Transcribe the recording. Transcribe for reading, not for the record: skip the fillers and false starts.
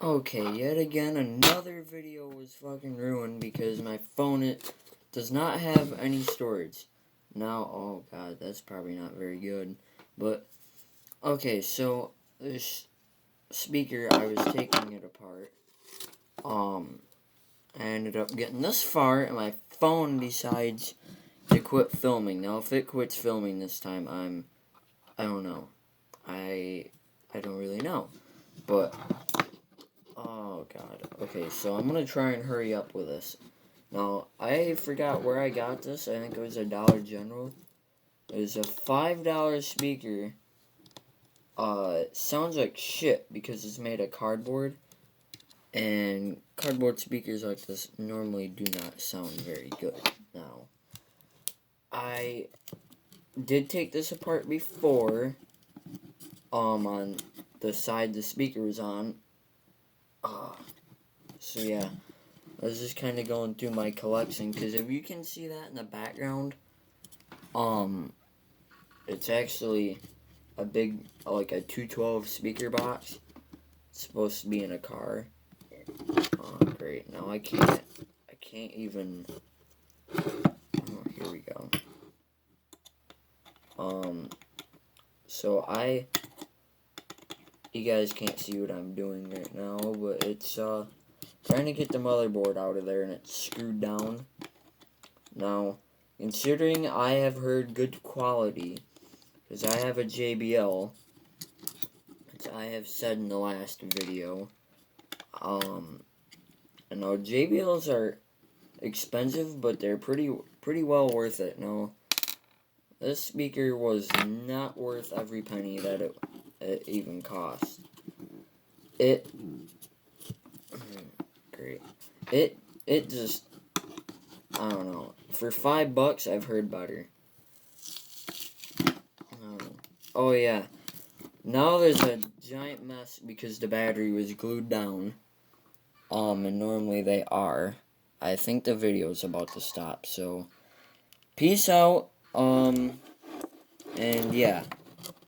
Okay, yet again, another video was fucking ruined because my phone does not have any storage. Now, oh god, that's probably not very good. But, okay, so this speaker, I was taking it apart. I ended up getting this far, and my phone decides to quit filming. Now, if it quits filming this time, I don't know. I don't really know. But, oh god. Okay, so I'm gonna try and hurry up with this. Now, I forgot where I got this. I think it was a Dollar General. It was a $5 speaker. It sounds like shit because it's made of cardboard. And cardboard speakers like this normally do not sound very good. Now, I did take this apart before. On the side the speaker was on. So yeah, I was just kind of going through my collection, because if you can see that in the background, it's actually a big, like a 212 speaker box. It's supposed to be in a car. Oh, great. Now I can't even, oh, here we go. So you guys can't see what I'm doing right now, but it's, trying to get the motherboard out of there, and it's screwed down. Now, considering I have heard good quality, because I have a JBL, which I have said in the last video, I know JBLs are expensive, but they're pretty well worth it. Now, this speaker was not worth every penny that it even cost. Great. It just, I don't know. For $5, I've heard better. Oh yeah. Now there's a giant mess because the battery was glued down. And normally they are. I think the video's about to stop, so peace out. And yeah.